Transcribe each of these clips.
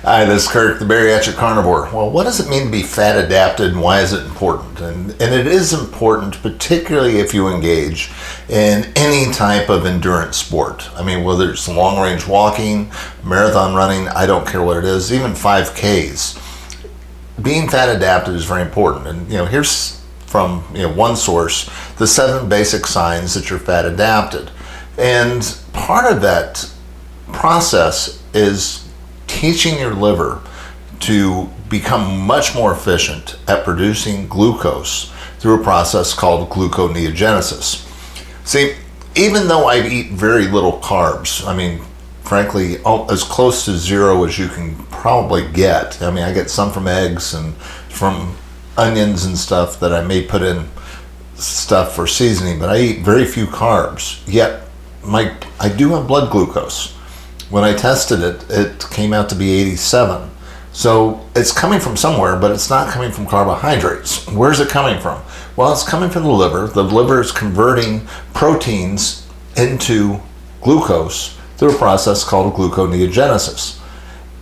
Hi, this is Kirk, the bariatric carnivore. Well, what does it mean to be fat adapted and why is it important? And it is important, particularly if you engage in any type of endurance sport. I mean, whether it's long range walking, marathon running, I don't care what it is, even 5Ks. Being fat adapted is very important. And, here's from one source, the 7 basic signs that you're fat adapted. And part of that process is teaching your liver to become much more efficient at producing glucose through a process called gluconeogenesis. See, even though I eat very little carbs, I mean, frankly, as close to zero as you can probably get. I mean, I get some from eggs and from onions and stuff that I may put in stuff for seasoning, but I eat very few carbs, yet I do have blood glucose. When I tested it, it came out to be 87. So it's coming from somewhere, but it's not coming from carbohydrates. Where's it coming from? Well, it's coming from the liver. The liver is converting proteins into glucose through a process called gluconeogenesis.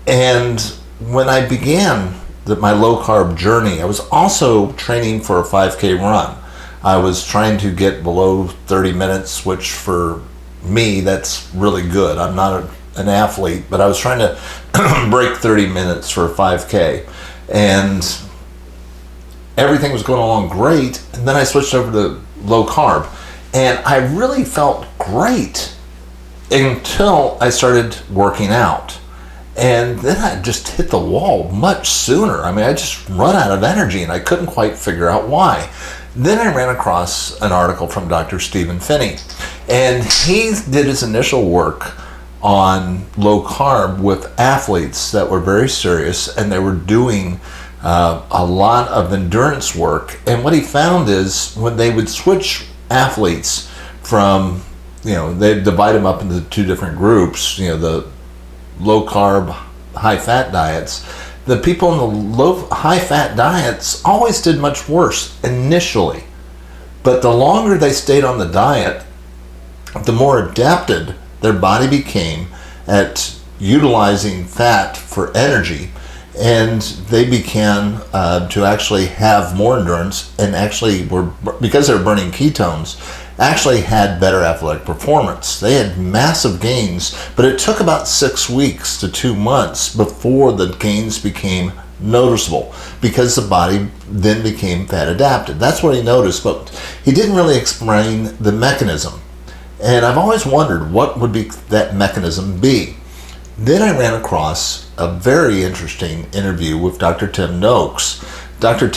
And when I began my low carb journey, I was also training for a 5K run. I was trying to get below 30 minutes, which for me, that's really good. I'm not an athlete, but I was trying to break 30 minutes for a 5K, and everything was going along great. And then I switched over to low carb, and I really felt great until I started working out. And then I just hit the wall much sooner. I mean, I just run out of energy, and I couldn't quite figure out why. Then I ran across an article from Dr. Stephen Phinney, and he did his initial work on low carb with athletes that were very serious, and they were doing a lot of endurance work. And what he found is when they would switch athletes from, they'd divide them up into 2 different groups, the low carb, high fat diets. The people in the low, high fat diets always did much worse initially. But the longer they stayed on the diet, the more adapted their body became at utilizing fat for energy, and they began to actually have more endurance, and actually because they were burning ketones, actually had better athletic performance. They had massive gains, but it took about 6 weeks to 2 months before the gains became noticeable, because the body then became fat adapted. That's what he noticed, but he didn't really explain the mechanism. And I've always wondered what would that mechanism be. Then I ran across a very interesting interview with Dr. Tim Noakes. Dr.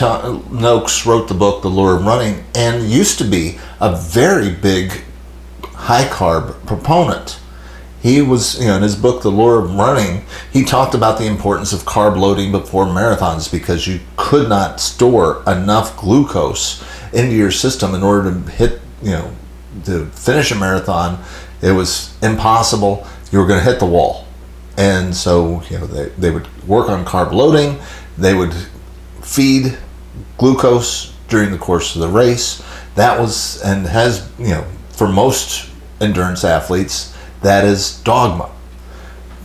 Noakes wrote the book, The Lure of Running, and used to be a very big high carb proponent. He was, in his book, The Lure of Running, he talked about the importance of carb loading before marathons, because you could not store enough glucose into your system in order to hit, to finish a marathon. It was impossible. You were going to hit the wall. And so, they would work on carb loading. They would feed glucose during the course of the race. That was, and has, for most endurance athletes, that is dogma.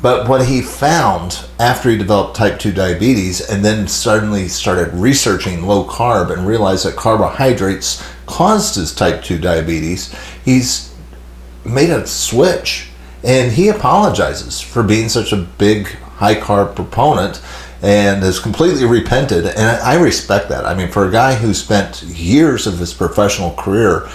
But what he found after he developed type 2 diabetes, and then suddenly started researching low carb and realized that carbohydrates caused his type 2 diabetes, he's made a switch, and he apologizes for being such a big high carb proponent and has completely repented. And I respect that. I mean, for a guy who spent years of his professional career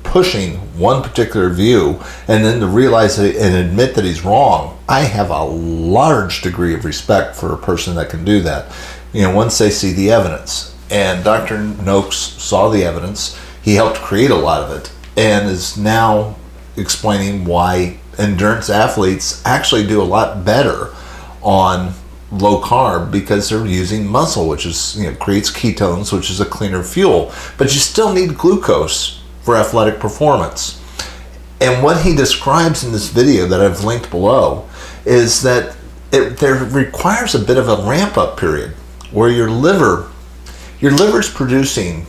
pushing one particular view, and then to realize it and admit that he's wrong, I have a large degree of respect for a person that can do that, once they see the evidence. And Dr. Noakes saw the evidence. He helped create a lot of it, and is now explaining why endurance athletes actually do a lot better on low carb, because they're using muscle, which is, creates ketones, which is a cleaner fuel. But you still need glucose for athletic performance. And what he describes in this video that I've linked below is that there requires a bit of a ramp up period where your liver's producing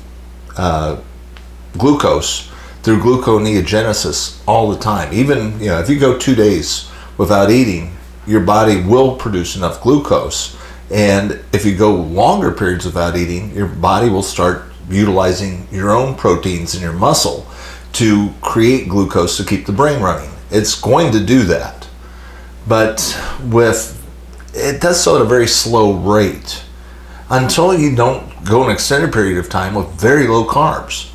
glucose through gluconeogenesis all the time. Even, if you go 2 days without eating, your body will produce enough glucose. And if you go longer periods without eating, your body will start utilizing your own proteins in your muscle to create glucose to keep the brain running. It's going to do that. But it does so at a very slow rate until you don't go an extended period of time with very low carbs.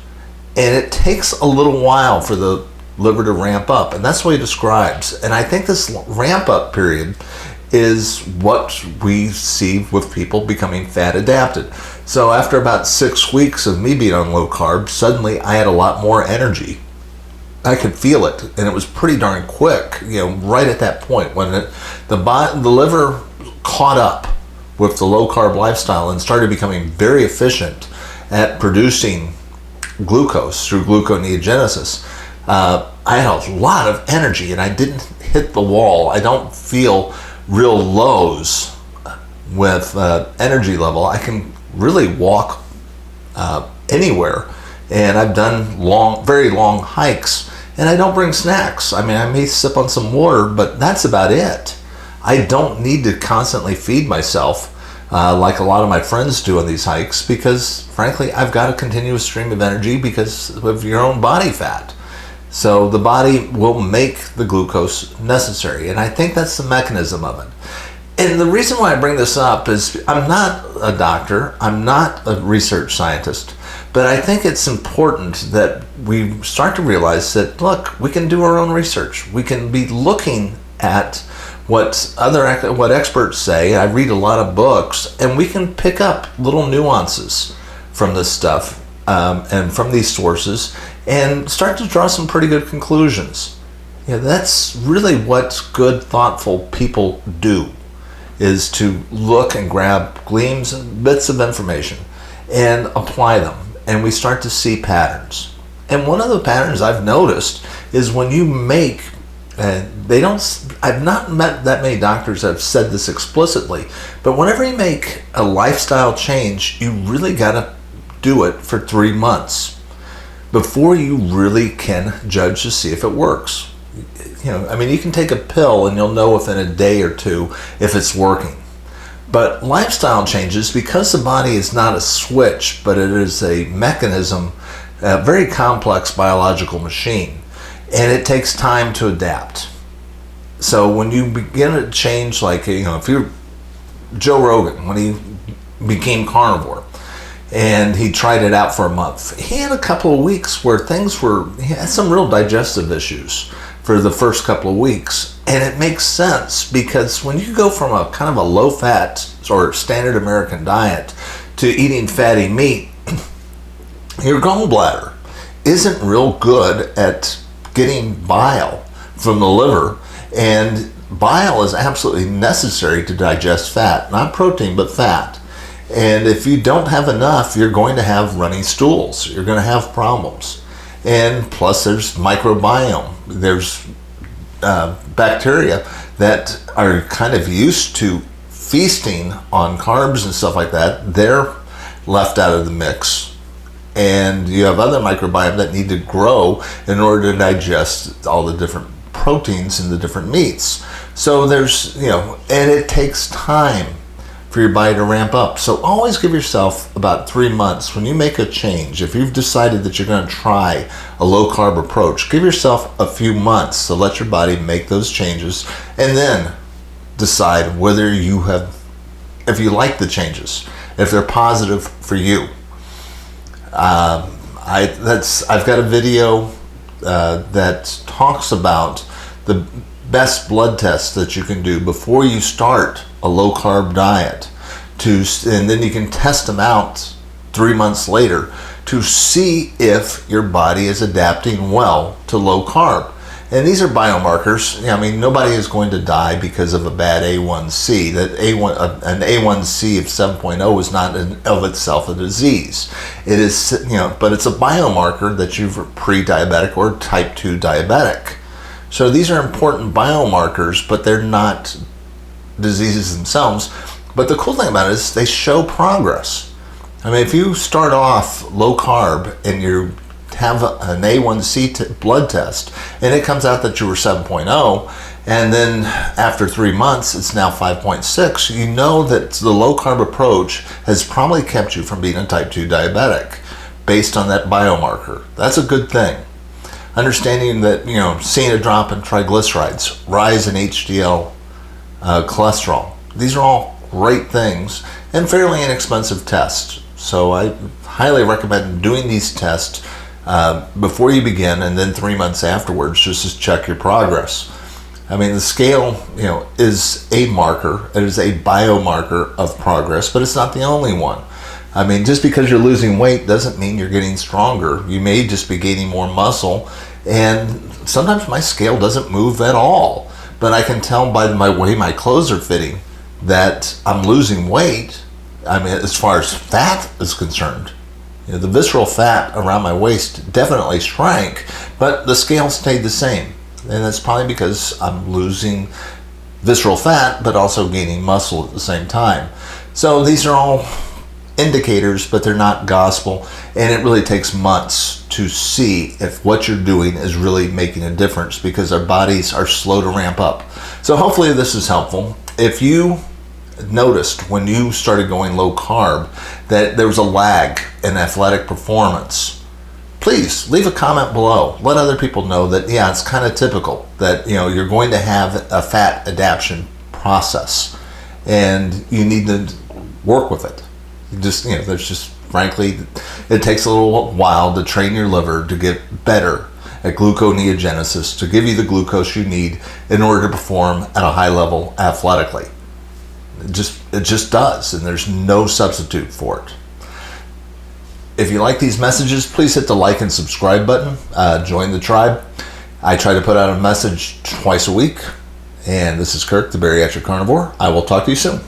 And it takes a little while for the liver to ramp up, and that's what he describes. And I think this ramp up period is what we see with people becoming fat adapted. So after about 6 weeks of me being on low carb, suddenly I had a lot more energy. I could feel it, and it was pretty darn quick, right at that point when the liver caught up with the low carb lifestyle and started becoming very efficient at producing glucose through gluconeogenesis. I had a lot of energy, and I didn't hit the wall. I don't feel real lows with energy level. I can really walk anywhere, and I've done very long hikes, and I don't bring snacks. I mean, I may sip on some water, but that's about it. I don't need to constantly feed myself like a lot of my friends do on these hikes, because frankly I've got a continuous stream of energy because of your own body fat. So the body will make the glucose necessary, and I think that's the mechanism of it. And the reason why I bring this up is I'm not a doctor, I'm not a research scientist, but I think it's important that we start to realize that, look, we can do our own research. We can be looking at what experts say. I read a lot of books, and we can pick up little nuances from this stuff and from these sources, and start to draw some pretty good conclusions. That's really what good, thoughtful people do, is to look and grab gleams and bits of information and apply them, and we start to see patterns. And one of the patterns I've noticed is when you make I've not met that many doctors that have said this explicitly, but whenever you make a lifestyle change, you really got to do it for 3 months before you really can judge to see if it works. You can take a pill and you'll know within a day or two if it's working. But lifestyle changes, because the body is not a switch, but it is a mechanism, a very complex biological machine, and it takes time to adapt. So when you begin to change, like, if you're Joe Rogan, when he became carnivore and he tried it out for a month, he had a couple of weeks where he had some real digestive issues for the first couple of weeks. And it makes sense, because when you go from a kind of a low fat or standard American diet to eating fatty meat, your gallbladder isn't real good at getting bile from the liver, and bile is absolutely necessary to digest fat, not protein, but fat. And if you don't have enough, you're going to have runny stools. You're going to have problems. And plus there's microbiome. There's bacteria that are kind of used to feasting on carbs and stuff like that. They're left out of the mix. And you have other microbiome that need to grow in order to digest all the different proteins in the different meats. So there's, and it takes time for your body to ramp up. So always give yourself about 3 months. When you make a change, if you've decided that you're going to try a low carb approach, give yourself a few months to let your body make those changes, and then decide whether if you like the changes, if they're positive for you. I've got a video that talks about the best blood tests that you can do before you start a low carb diet, and then you can test them out 3 months later to see if your body is adapting well to low carb. And these are biomarkers. Nobody is going to die because of a bad A1C. An A1C of 7.0 is not of itself a disease. It is, but it's a biomarker that you're pre-diabetic or type 2 diabetic. So these are important biomarkers, but they're not diseases themselves. But the cool thing about it is they show progress. If you start off low carb and you're have an A1C blood test, and it comes out that you were 7.0, and then after 3 months it's now 5.6, you know that the low carb approach has probably kept you from being a type 2 diabetic based on that biomarker. That's a good thing. Understanding that, seeing a drop in triglycerides, rise in HDL cholesterol, these are all great things and fairly inexpensive tests. So I highly recommend doing these tests before you begin, and then 3 months afterwards, just to check your progress. I mean, the scale, is a marker. It is a biomarker of progress, but it's not the only one. I mean, just because you're losing weight doesn't mean you're getting stronger. You may just be gaining more muscle, and sometimes my scale doesn't move at all. But I can tell by the way my clothes are fitting that I'm losing weight. I mean, as far as fat is concerned, the visceral fat around my waist definitely shrank, but the scale stayed the same. And that's probably because I'm losing visceral fat, but also gaining muscle at the same time. So these are all indicators, but they're not gospel, and it really takes months to see if what you're doing is really making a difference, because our bodies are slow to ramp up. So hopefully this is helpful. If you noticed when you started going low carb that there was a lag in athletic performance, please leave a comment below. Let other people know that, yeah, it's kind of typical that, you're going to have a fat adaptation process and you need to work with it. There's just, frankly, it takes a little while to train your liver to get better at gluconeogenesis, to give you the glucose you need in order to perform at a high level athletically. It just does, and there's no substitute for it. If you like these messages, please hit the like and subscribe button. Join the tribe. I try to put out a message twice a week. And this is Kirk, the Bariatric Carnivore. I will talk to you soon.